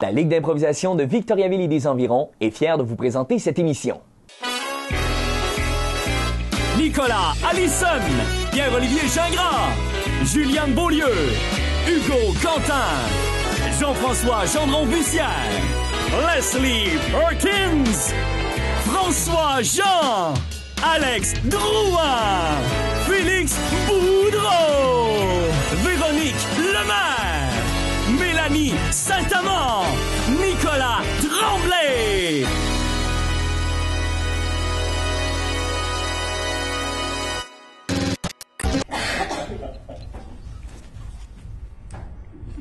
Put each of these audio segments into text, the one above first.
La Ligue d'improvisation de Victoriaville et des environs est fière de vous présenter cette émission. Nicolas Allison, Pierre-Olivier Gingras, Juliane Beaulieu, Hugo Quentin, Jean-François Gendron-Bussière, Leslie Perkins, François Jean, Alex Drouin, Félix Boudreau, Véronique Lemaire, Mélanie Saint-Amand, Nicolas Tremblay.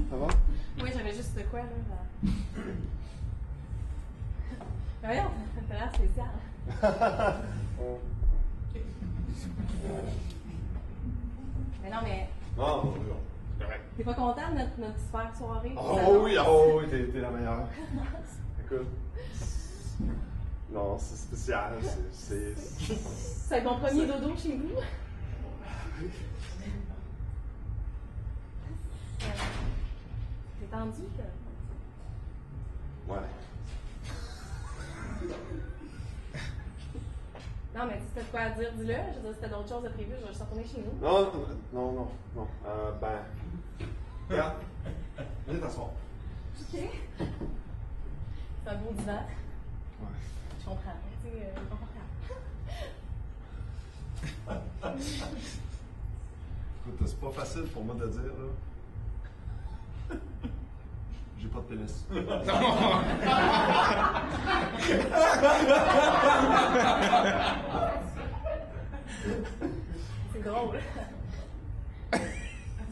Ça va? Oui, j'avais juste de quoi, là. Voyons, t'as l'air spécial. Mais non, mais. Non, c'est correct. T'es pas content de notre super soirée? Oh oui, t'es la meilleure. Écoute. Non, c'est spécial. C'est mon premier dodo chez vous? T'es tendu, là? Ouais. Non, mais si t'as de quoi à dire, dis-le. Je veux dire, si t'as d'autres choses de prévues, je vais juste retourner chez nous. Non. Regarde. Viens t'asseoir. OK. C'est un beau divan. Ouais. Je comprends. Tu sais, confortable. Écoute, c'est pas facile pour moi de dire, là. J'ai pas de pénis. C'est drôle.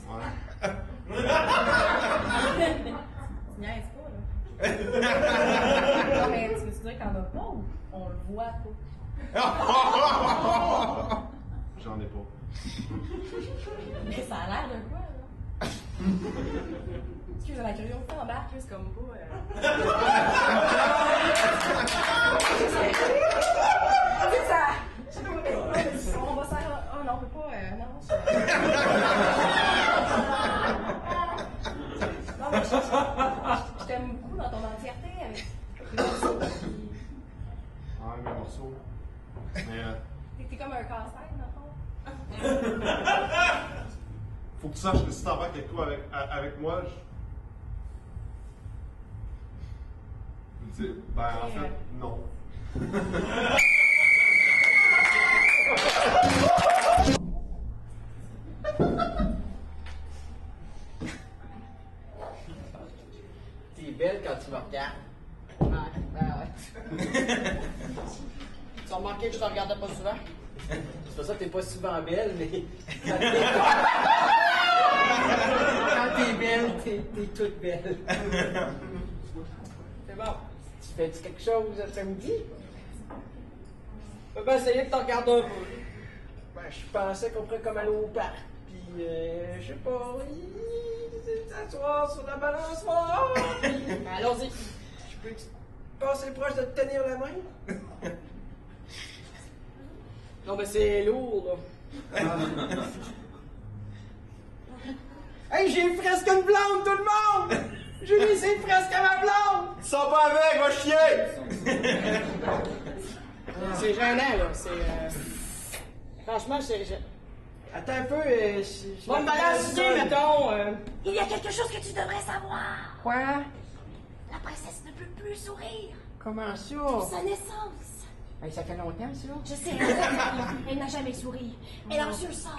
Ouais. Tu niaises pas, là. Non, mais tu veux dire qu'en a pas ou on le voit pas? J'en ai pas. Mais ça a l'air de quoi, là? Excuse, la curiosité embarque, c'est comme pas. Tu sais, ça. Je sais pas, on va se faire. Oh non, on peut pas. Non, non, mais je t'aime beaucoup dans ton entièreté avec les morceaux. Ouais, mes morceaux. Mais T'es comme un casse-tête, dans le fond. faut que tu saches que si t'embarques avec toi, avec moi, je dis, ben en fait, non. T'es belle quand tu me regardes. Ouais. Tu as remarqué que je te regardais pas souvent? C'est pour ça que t'es pas souvent belle, mais. Quand t'es belle, t'es toute belle. C'est bon. Tu fais-tu quelque chose samedi? Ben, essayer de te regarder un peu. Ben, je pensais qu'on pourrait comme aller au parc. Puis, je sais pas, s'asseoir sur la balançoire. Ben, allons-y. Je peux passer proche de te tenir la main? Non, mais c'est lourd, là. Hey, j'ai presque une blonde, tout le monde! Julie, c'est presque ma blonde! Ils sont pas avec, va chier! C'est gênant, là. C'est. Franchement, c'est. Attends un peu, Bon, me balancer, mettons. Il y a quelque chose que tu devrais savoir. Quoi? La princesse ne peut plus sourire. Comment ça? Sa naissance. Hey, ça fait longtemps, ça? Je sais, elle n'a jamais souri. Elle a reçu un sort.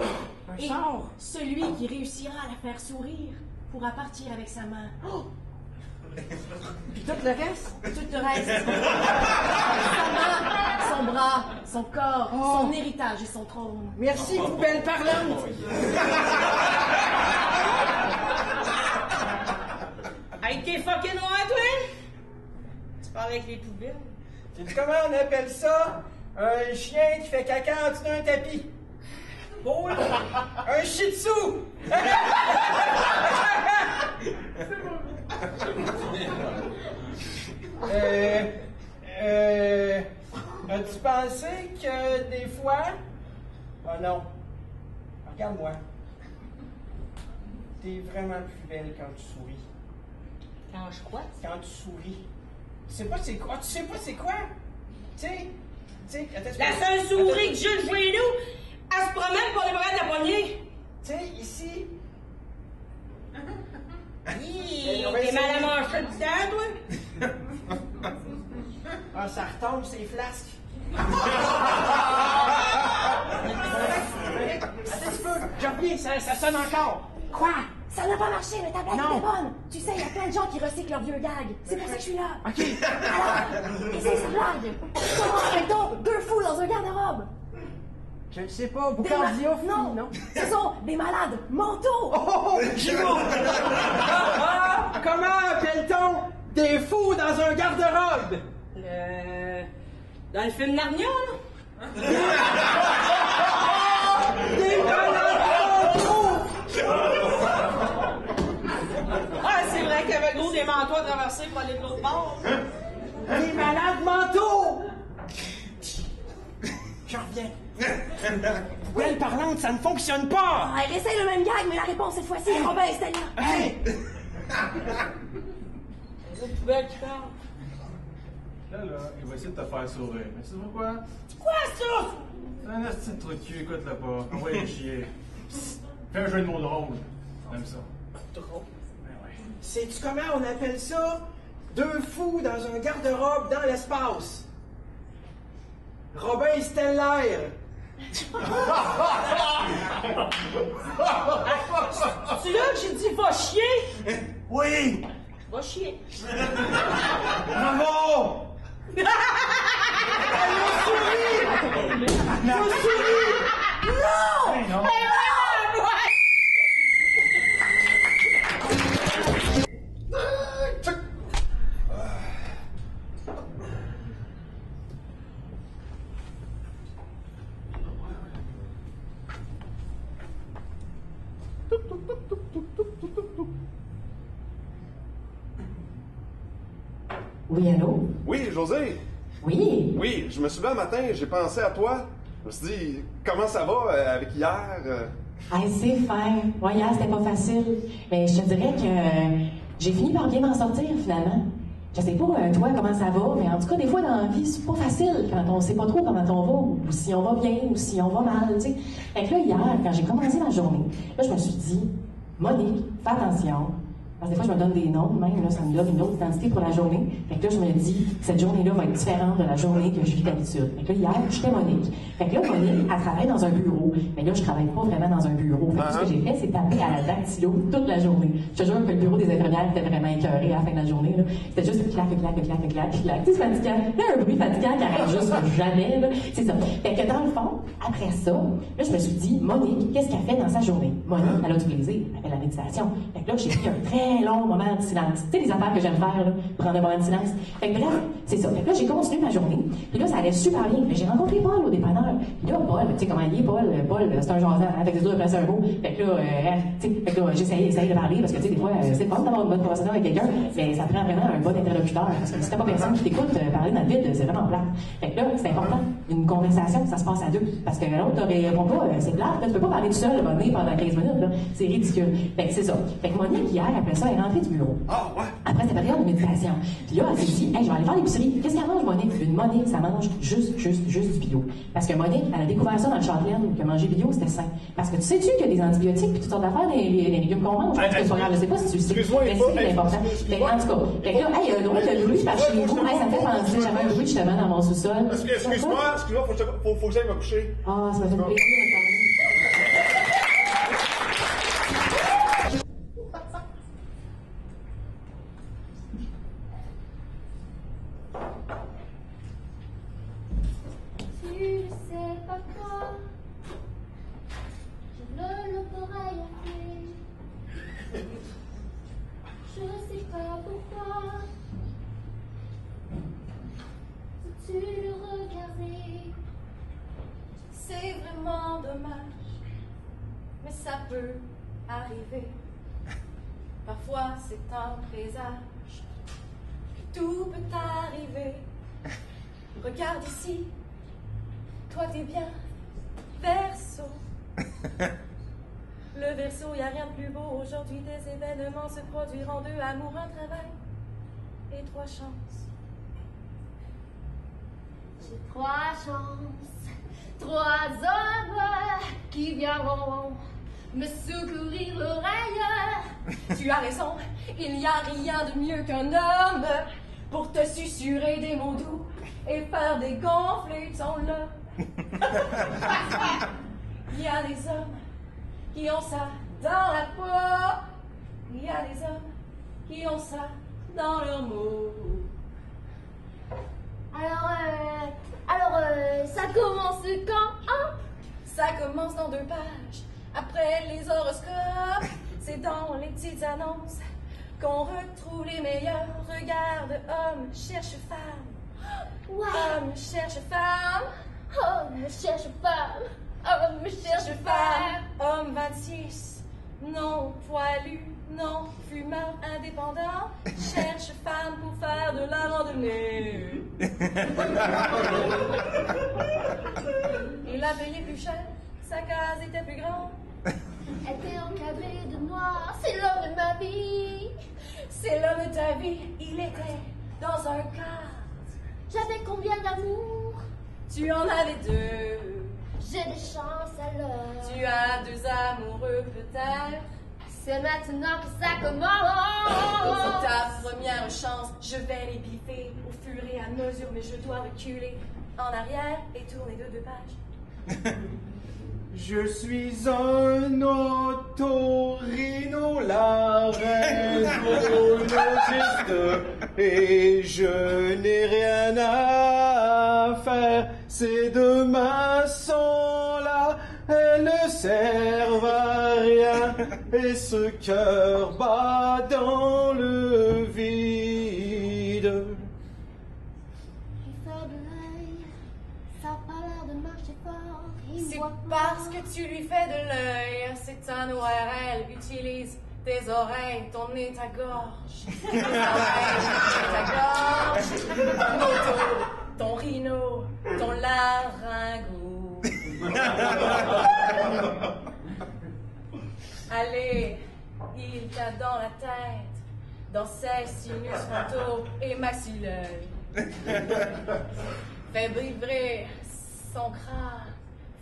Un Et sort? celui qui réussira à la faire sourire pourra partir avec sa main. Oh, Puis tout le reste? tout le reste. Sa main, son bras, son corps, son héritage et son trône. Merci, poubelle parlante! Hey, t'es fucking loin, toi? Tu parles avec les poubelles? Sais-tu comment on appelle ça? Un chien qui fait caca en dessous d'un tapis. Oh, un shih tzu! As-tu pensé que des fois... Ah non. Regarde-moi. T'es vraiment plus belle quand tu souris. Quand je crois? Quand tu souris. Tu sais pas c'est quoi? Tu sais pas c'est quoi? Tu sais, la seule souris que Jules chez nous, elle se promène pour les bras de la poignée. Tu sais, ici. T'es mal à manger dedans, toi? Ah, ça retombe, c'est flasque. Attends un petit peu, je reviens, ça sonne encore. Quoi? Ça n'a pas marché, mais ta blague était bonne! Tu sais, il y a plein de gens qui recyclent leurs vieux gags. C'est pour ça que je suis là. OK. Alors, essaye cette blague. Comment appelle-t-on 2 fous dans un garde-robe? Je ne sais pas, Boucardia, non, ce sont des malades mentaux! Oh, Giraud! Comment appelle-t-on des fous dans un garde-robe? Dans le film Narnia, là? Des malades mentaux! Ah, c'est vrai qu'il y avait gros des manteaux à traverser pour aller de l'autre bord. Des malades mentaux! Je reviens. Poubelle parlante, ça ne fonctionne pas! Ah, elle essaye le même gag, mais la réponse cette fois-ci est Robin Stella. Hey! C'est une poubelle qui parle. Là, il va essayer de te faire sourire. Mais c'est pourquoi? Quoi, ça? C'est un asti de trou de cul, écoute-le pas. Envoie chier. Fais un jeu de mots drôle. J'aime ça. Drôle. Ben ouais. Sais-tu comment on appelle ça? 2 fous dans un garde-robe dans l'espace. Robin Stellaire. C'est là que j'ai dit va chier? Oui! Va chier. Bravo! Elle m'a souri! Elle m'a souri! Non! Hey, non! Oui, allô? Oui, José. Oui. Oui, je me suis levé un matin, j'ai pensé à toi. Je me suis dit, comment ça va avec hier? Hey, c'est fin. Ouais, hier, c'était pas facile. Mais je te dirais que j'ai fini par bien m'en sortir, finalement. Je sais pas, toi, comment ça va, mais en tout cas, des fois, dans la vie, c'est pas facile quand on sait pas trop comment on va, ou si on va bien, ou si on va mal, tu sais. Fait que là, hier, quand j'ai commencé ma journée, là, je me suis dit, Monique, fais attention. Parce que des fois, je me donne des noms, même, là, ça me donne une autre identité pour la journée. Fait que là, je me dis, cette journée-là va être différente de la journée que je vis d'habitude. Fait que là, hier, j'étais Monique. Fait que là, Monique, elle travaille dans un bureau. Mais là, je travaille pas vraiment dans un bureau. Fait que ce que j'ai fait, c'est taper à la dactylo toute la journée. Je te jure que le bureau des infirmières était vraiment écœuré à la fin de la journée, là. C'était juste clac, clac, clac, clac, clac. Tu sais, c'est fatigant. Là, un bruit fatigant qui arrête juste jamais, là. C'est ça. Fait que dans le fond, après ça, là, je me suis dit, Monique, qu'est-ce qu'elle fait dans sa journée? Monique, elle a du plaisir. Elle fait la méditation. Fait que là, j'ai pris un très long moment de silence. Tu sais, les affaires que j'aime faire, là, prendre un moment de silence. Fait que bref, c'est ça. Fait que là, j'ai continué ma journée. Puis là, ça allait super bien. Mais j'ai rencontré Paul au dépanneur. Puis là, Paul, tu sais comment il est, Paul, c'est un jasant, avec des autres places un mot. Fait que là, tu sais, fait que là, j'essayais de parler parce que, tu sais, des fois, c'est pas d'avoir une bonne conversation avec quelqu'un, mais ça prend vraiment un bon interlocuteur. Parce que si t'as pas personne qui t'écoute parler dans le vide, c'est vraiment plat. Fait que là, c'est important. Une conversation, ça se passe à deux. Parce que l'autre répond pas, c'est plat. Tu peux pas parler tout seul, pendant 15 minutes, là. C'est ridicule. Fait que c'est ça. Fait que Monique, hier, après ça, elle est rentrée du bureau. Ah, ouais. Après cette période de méditation. Puis là, elle s'est dit, hey, je vais aller faire l'épicerie. Qu'est-ce qu'elle mange, Monique? Une Monique, ça mange juste du bio. Parce que Monique, elle a découvert ça dans le Châtelaine, que manger bio, c'était sain. Parce que tu sais-tu qu'il y a des antibiotiques puis toutes sortes d'affaires, les légumes qu'on mange? Parce que c'est pas grave, je sais pas si tu le sais. Excuse-moi, mais c'est important. Fait que, en tout cas, fait que là, hey, il y a un drôle de bruit par chez vous. Hey, ça me fait penser, j'avais un bruit justement dans mon sous-sol. Excuse-moi, faut que j'aille me coucher. Ah, ça m'a fait plaisir de parler. C'est vraiment dommage, mais ça peut arriver. Parfois c'est un présage que tout peut arriver. Regarde ici, toi t'es bien, Verseau. Le Verseau, y a rien de plus beau. Aujourd'hui des événements se produiront, de amour, un travail. et 3 chances. J'ai 3 chances, 3 hommes qui viendront me secourir l'oreille. Tu as raison, il n'y a rien de mieux qu'un homme pour te susurrer des mots doux et faire dégonfler ton lait. Il y a des hommes qui ont ça dans la peau. Il y a des hommes qui ont ça dans leurs mots. Alors, ça commence quand, hein? Ça commence dans 2 pages. Après les horoscopes, c'est dans les petites annonces qu'on retrouve les meilleurs regards de hommes cherche femme. Ouais. Homme cherche femme. Homme cherche femme. Homme cherche femme. Homme 26, non poilu, non fumeur indépendant, cherche femme pour faire de la randonnée. Il a payé plus cher, sa case était plus grande. Elle était encadrée de noir, c'est l'homme de ma vie. C'est l'homme de ta vie, il était dans un cadre. J'avais combien d'amour? Tu en avais 2. J'ai des chances alors. Tu as 2 amoureux peut-être. C'est maintenant que ça commence. C'est ta première chance, je vais les biffer au fur et à mesure, mais je dois reculer en arrière et tourner de 2 pages. Je suis un otorhinolaryngologiste et je n'ai rien à faire. Ces 2 maçons-là, elles ne servent à rien et ce cœur bat dans le vide. Ça a pas l'air de marcher fort. C'est parce que tu lui fais de l'œil. C'est un ORL. Utilise tes oreilles, ton nez, ta gorge. Tes oreilles, ta gorge. Ton auto, ton rhino, ton laryngo. Allez, il t'a dans la tête, dans ses sinus frontaux et maxillaires. Fais vibrer son crâne.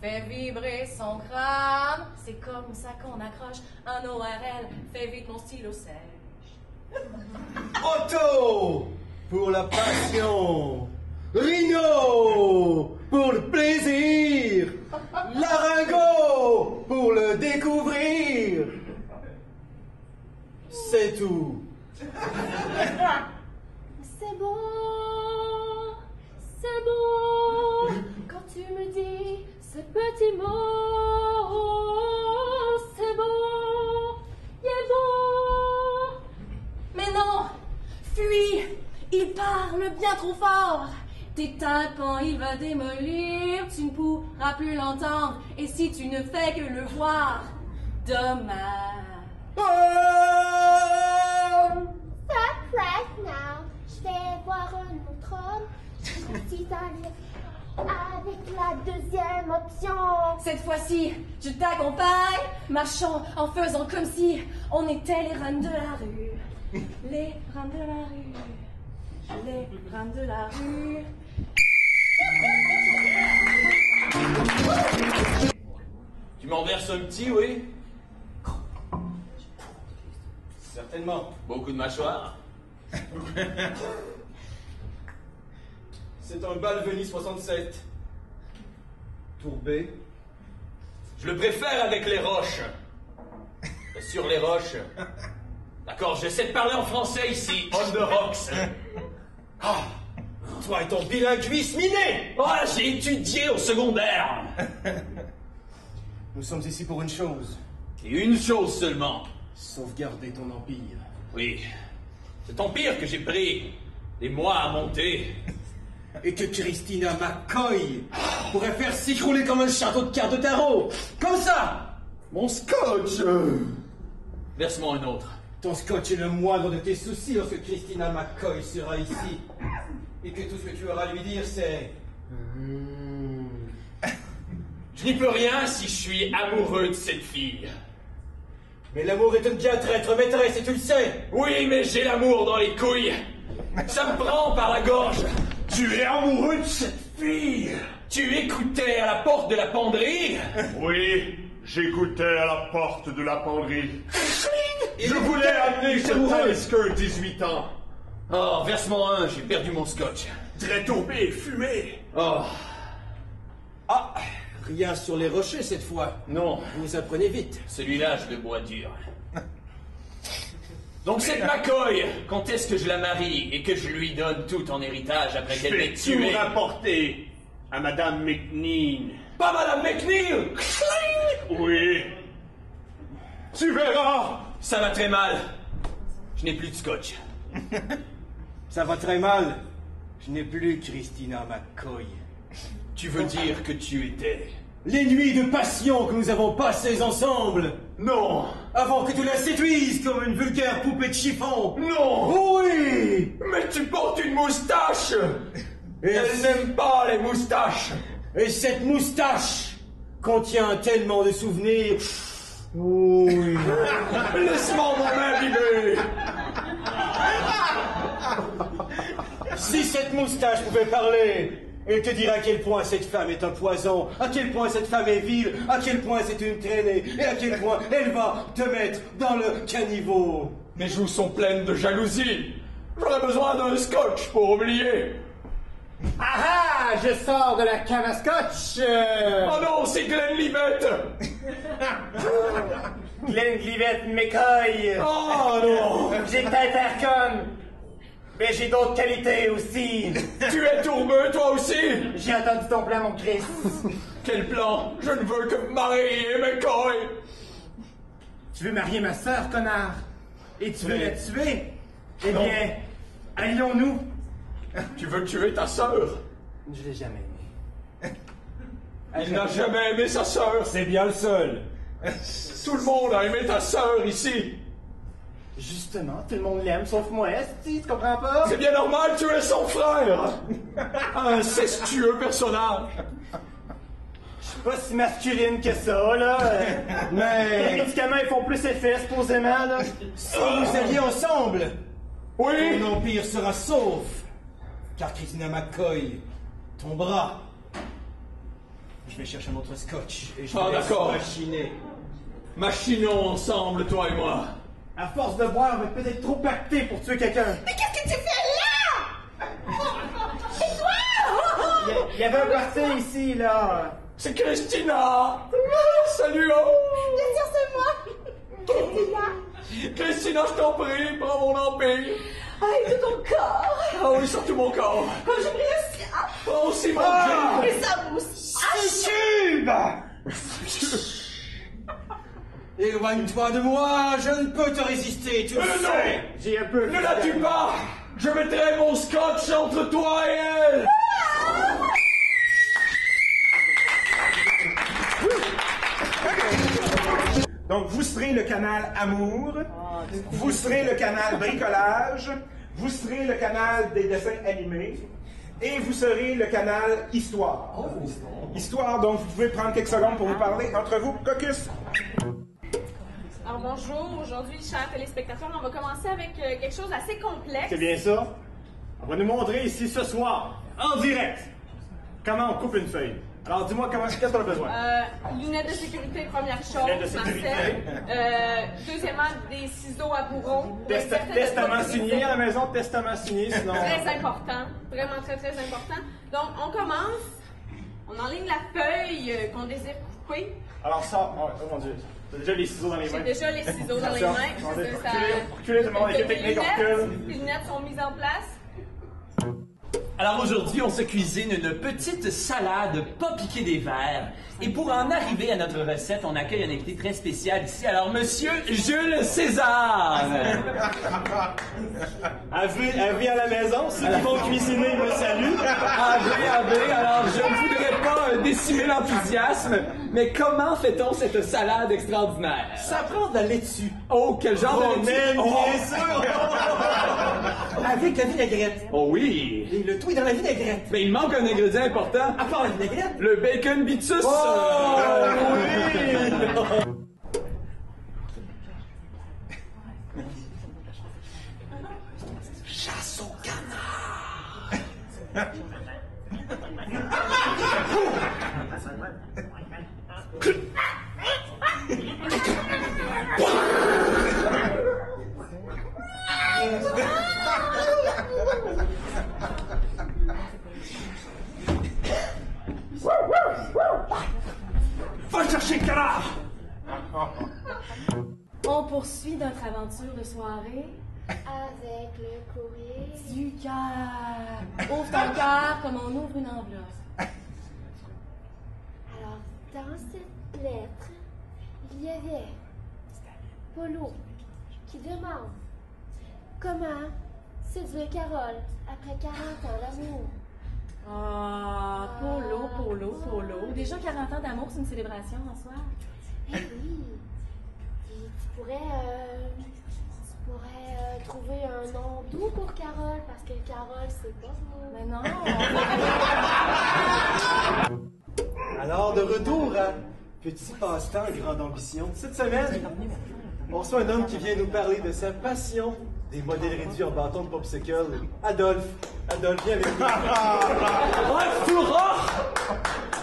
Fais vibrer son crâne. C'est comme ça qu'on accroche un ORL. Fais vite mon stylo sèche. Otto pour la passion, Rhino pour le plaisir, Laryngo pour le découvrir. C'est tout. C'est beau, c'est beau, quand tu me dis ce petit mot. C'est beau, il est beau. Mais non, fuis, il parle bien trop fort. Tes tympans, il va démolir, tu ne pourras plus l'entendre. Et si tu ne fais que le voir, dommage. Surprise now. Je vais voir un autre homme. Je suis allée avec la 2e option. Cette fois-ci, je t'accompagne, marchant en faisant comme si on était les reines de la rue. Les reines de la rue. Les reines de la rue. Tu m'en verses un petit, oui? Certainement. Beaucoup de mâchoires. C'est un Balvenie 67. Tourbé. Je le préfère avec les roches. Sur les roches. D'accord, j'essaie de parler en français ici. On the rocks. Ah, toi et ton bilinguisme inné. Oh, j'ai étudié au secondaire. Nous sommes ici pour une chose. Et une chose seulement. Sauvegarder ton empire. Oui. Cet empire que j'ai pris des mois à monter. Et que Christina McCoy pourrait faire s'écrouler comme un château de cartes de tarot. Comme ça. Mon scotch. Verse-moi un autre. Ton scotch est le moindre de tes soucis lorsque Christina McCoy sera ici. Et que tout ce que tu auras à lui dire, c'est... Je n'y peux rien si je suis amoureux de cette fille. Mais l'amour est une bien traître maîtresse et tu le sais. Oui, mais j'ai l'amour dans les couilles. Ça me prend par la gorge. Tu es amoureux de cette fille? Tu écoutais à la porte de la penderie? Oui, j'écoutais à la porte de la penderie. Je voulais amener ce Talisker 18 ans. Oh, verse-moi un, j'ai perdu mon scotch. Très tombé, fumé. Oh, Ah, rien sur les rochers cette fois. non, Vous apprenez vite. celui-là, je le bois dur. Donc cette McCoy, quand est-ce que je la marie et que je lui donne tout en héritage après Je qu'elle vais m'ait tout tué? rapporter à Madame McNean. Pas Madame McNeil! Oui. Tu verras. Ça va très mal. Je n'ai plus de scotch. Ça va très mal. Je n'ai plus Christina McCoy. Tu veux dire que tu étais... Les nuits de passion que nous avons passées ensemble. Non! Avant que tu la séduises comme une vulgaire poupée de chiffon. Non! Oui! Mais tu portes une moustache! Et Elle n'aime pas les moustaches! Et cette moustache contient tellement de souvenirs. Oui. Laisse-moi m'en imbiber! Si cette moustache pouvait parler, elle te dirait à quel point cette femme est un poison, à quel point cette femme est vile, à quel point c'est une traînée, et à quel point elle va te mettre dans le caniveau. Mes joues sont pleines de jalousie. J'aurais besoin d'un scotch pour oublier. Ah ah! Je sors de la cave à scotch! Oh non, c'est Glenlivet! Glenlivet McCoy! Oh non! J'ai peut-être l'air conne, mais j'ai d'autres qualités aussi! Tu es tourbeux, toi aussi? J'ai entendu ton plan, mon Chris! Quel plan? Je ne veux que me marier, McCoy! Tu veux marier ma sœur, connard? Et tu veux la tuer? Eh bien, allions-nous! Tu veux tuer ta sœur? Je l'ai jamais aimé. Il n'a jamais aimé sa sœur. C'est bien le seul. Tout le monde a aimé ta sœur ici. Justement, tout le monde l'aime, sauf moi, tu comprends pas? C'est bien normal, tu es son frère. Un incestueux personnage. Je suis pas si masculine que ça, là. Mais Les médicaments, ils font plus effet, supposément, là. si vous alliez ensemble, Oui. ton empire sera sauf. Car Christina McCoy tombera. Je vais chercher un autre scotch et je vais d'accord. machiner. Machinons ensemble, toi et moi. À force de boire, on va peut-être trop pacter pour tuer quelqu'un. Mais qu'est-ce que tu fais là? C'est toi? Il y avait un party ici, là. C'est Christina. Salut. Bien sûr, c'est moi. Christina. Christina, je t'en prie, prends mon empire. Aïe, de ton corps. Ah oui, surtout mon corps. Comme j'aimerais aussi. Ah, Prends aussi mon Dieu. mais ça mousse. Éloigne-toi de moi, je ne peux te résister, tu le sais. Non. J'ai un peu... Ne la tue pas. Je mettrai mon scotch entre toi et elle. Donc, vous serez le canal Amour, vous serez le canal Bricolage, vous serez le canal des dessins animés, et vous serez le canal Histoire. Histoire, donc vous pouvez prendre quelques secondes pour vous parler entre vous. Caucus! Alors bonjour, aujourd'hui, chers téléspectateurs, on va commencer avec quelque chose d'assez complexe. C'est bien ça. On va nous montrer ici ce soir, en direct, comment on coupe une feuille. Alors, dis-moi, qu'est-ce qu'on a besoin? Lunettes de sécurité, première chose. Lunettes de sécurité. Marcel. Deuxièmement, des ciseaux à bourreau. Testament signé à la maison, testament signé, sinon... Très important. Vraiment très, très important. Donc, on commence. On enligne la feuille qu'on désire couper. Alors ça, oh mon Dieu, t'as déjà les ciseaux dans les mains. J'ai déjà les ciseaux dans les mains. Reculez tout le monde, équipe technique, on recule. Les lunettes sont mises en place. Alors aujourd'hui, on se cuisine une petite salade pas piquée des verres. Et pour en arriver à notre recette, on accueille un invité très spécial ici. Alors, Monsieur Jules César! AV à la maison, ceux qui vont cuisiner me saluent. AV, alors je ne voudrais pas décimer l'enthousiasme, mais comment fait-on cette salade extraordinaire? Ça prend de la laitue. Oh, quel genre de laitue? Bien sûr! Avec la vinaigrette. Oh oui! Et le tout est dans la vinaigrette. Mais il manque un ingrédient important. À part la vinaigrette? Le bacon bitus! Oh, oui! Chasse au canard! Va chercher le canard! On poursuit notre aventure de soirée Avec le courrier du cœur. Ouvre ton cœur comme on ouvre une enveloppe. Alors, dans cette lettre, il y avait Polo qui demande comment séduire Carole après 40 ans d'amour. Ah, Polo. Déjà 40 ans d'amour, c'est une célébration en soi. Eh oui. Et tu pourrais trouver un nom doux pour Carole, parce que Carole, c'est pas beau. Mais non. Alors, de retour à Petit Passe-Temps, Grande Ambition. Cette semaine, on reçoit un homme qui vient nous parler de sa passion des modèles réduits en bâton de popsicle. Adolphe, viens avec nous.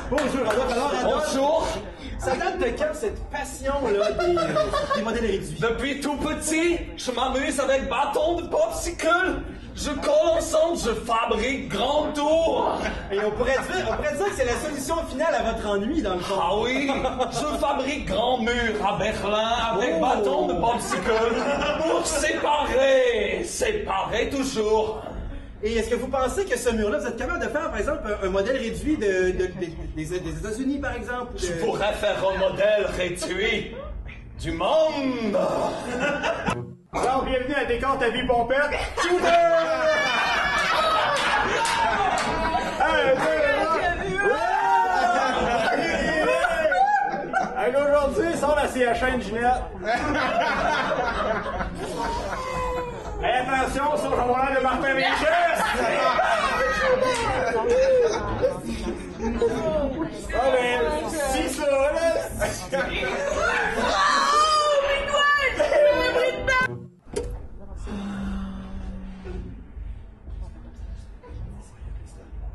Bonjour, Adolphe. Alors, Adolphe, Bonjour. ça date de quand, cette passion-là des modèles réduits? Depuis tout petit, je m'amuse avec bâton de popsicle. Je colle ensemble, je fabrique grand tour. Et on pourrait dire que c'est la solution finale à votre ennui, dans le fond. Ah oui, je fabrique grand mur à Berlin avec bâton de popsicle pour séparer toujours. Et est-ce que vous pensez que ce mur-là, vous êtes capable de faire, par exemple, un modèle réduit des États-Unis, par exemple? Je pourrais faire un modèle réduit du monde. Alors, bienvenue à Décor ta vie pompette. Aujourd'hui, sort la CHN Ginette. Hey, attention, sur le journal de Martin Vinchès. Ah ben, si ça, là.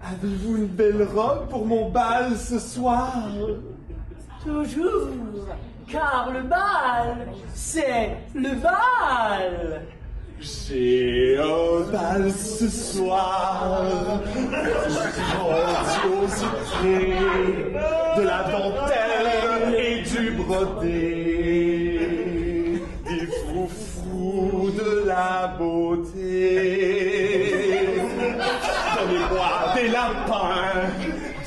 Avez-vous une belle robe pour mon bal ce soir? Toujours, car le bal, c'est le bal. J'ai un bal ce soir, grandiosité, de la dentelle et du brodé, des froufrous, de la beauté. Donnez-moi des lapins,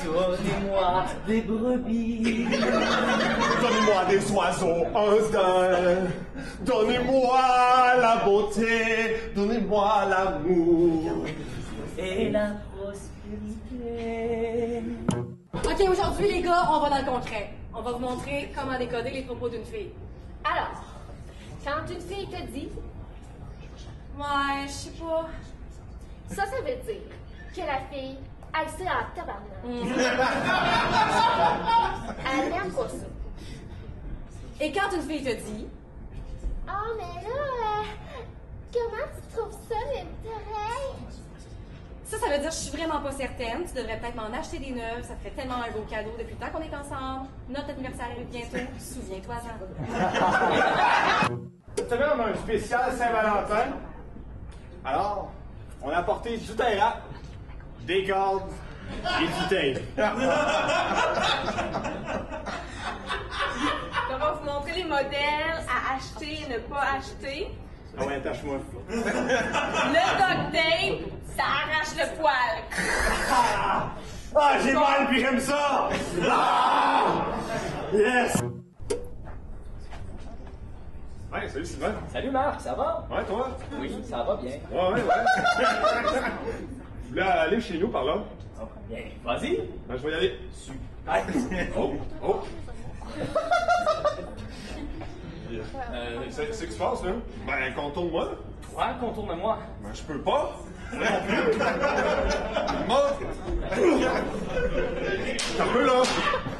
Donnez-moi des brebis, donnez-moi des oiseaux, un d'un. Donnez-moi la beauté, donnez-moi l'amour. et la prospérité. OK, aujourd'hui, les gars, on va dans le concret. On va vous montrer comment décoder les propos d'une fille. Alors, quand une fille te dit, Ouais, je sais pas. ça veut dire que la fille, elle sait en tabarnak. Elle n'aime pas ça. Et quand une fille te dit, Oh, mais là, comment tu trouves ça, mes oreilles? ça veut dire je suis vraiment pas certaine. Tu devrais peut-être m'en acheter des neuves. Ça te fait tellement un beau cadeau depuis le temps qu'on est ensemble. Notre anniversaire arrive bientôt. Souviens-toi-en. Cette semaine, on a un spécial Saint-Valentin. Alors, on a apporté du terrain, des cordes et du tape. On va vous montrer les modèles à acheter et ne pas acheter. Ah ouais, attache-moi. Le duct tape, ça arrache le poil. Ah, j'ai mal puis j'aime ça! Ah! Yes! Ouais, salut Sylvain. Salut Marc, ça va? Ouais, toi? Oui, ça va bien. Ouais. Je voulais aller chez nous par là. Bien, vas-y. Ben, je vais y aller. Super. Oh! C'est ce qui se passe, là? Ben, contourne-moi. Ouais, contourne-moi. Ben, je peux pas. Moi non plus. Moi. T'as peu, là.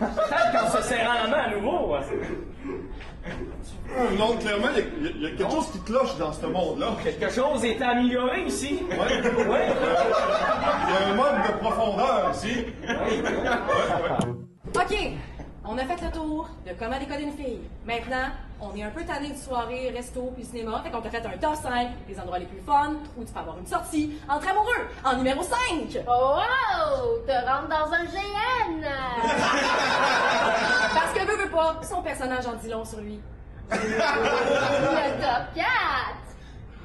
Peut-être qu'en se serrant la main à nouveau. Non, clairement, il y a quelque chose qui cloche dans ce monde-là. Quelque chose est amélioré ici. Ouais. Ouais. Il y a un mode de rondeur ici. OK, on a fait le tour de comment décoller une fille. Maintenant, on est un peu tanné de soirée, resto puis cinéma, fait qu'on t'a fait un top 5 des endroits les plus fun où tu peux avoir une sortie entre amoureux. En numéro 5! Oh, wow! Te rentres dans un GN! Parce que veux pas, son personnage en dit long sur lui. Le top 4!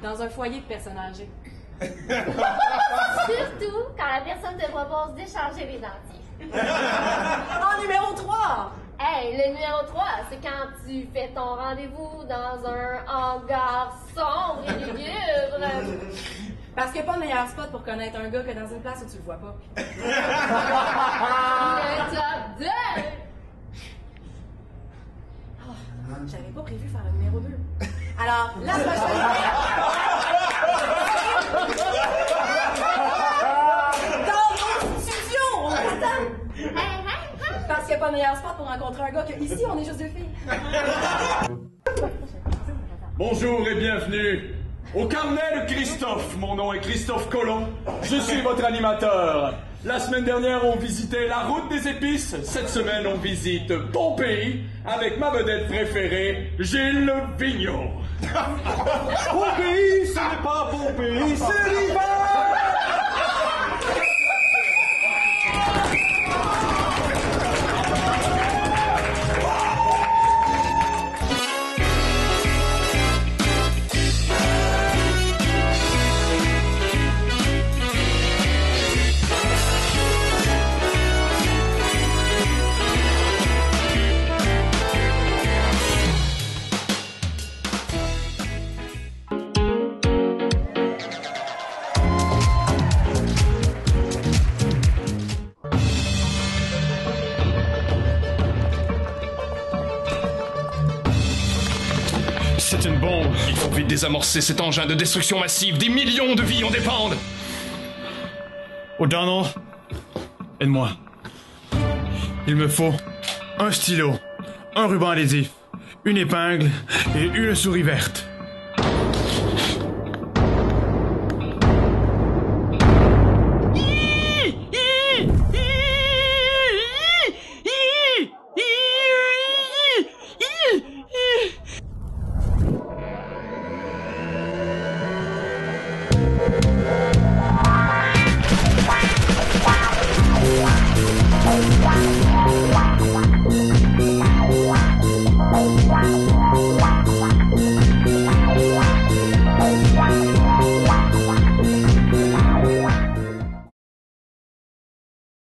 Dans un foyer de personnes âgées. Surtout quand la personne te propose d'échanger les dentiers. En numéro 3! Hey, le numéro 3, c'est quand tu fais ton rendez-vous dans un hangar sombre et lugubre. Parce qu'il n'y a pas de meilleur spot pour connaître un gars que dans une place où tu le vois pas. Le top 2! Oh, j'avais pas prévu faire le numéro 2. Alors, la prochaine... Dans nos studios, on t'attend! Parce qu'il n'y a pas de meilleur spot pour rencontrer un gars que ici, on est juste deux filles. Bonjour et bienvenue au carnet de Christophe. Mon nom est Christophe Colomb. Je suis votre animateur. La semaine dernière, on visitait la route des épices. Cette semaine, on visite Pompéi avec ma vedette préférée, Gilles Vigneault. Pompéi, ce n'est pas Pompéi, c'est l'hiver! C'est une bombe. Il faut vite désamorcer cet engin de destruction massive. Des millions de vies en dépendent. O'Donnell, aide-moi. Il me faut un stylo, un ruban adhésif, une épingle et une souris verte.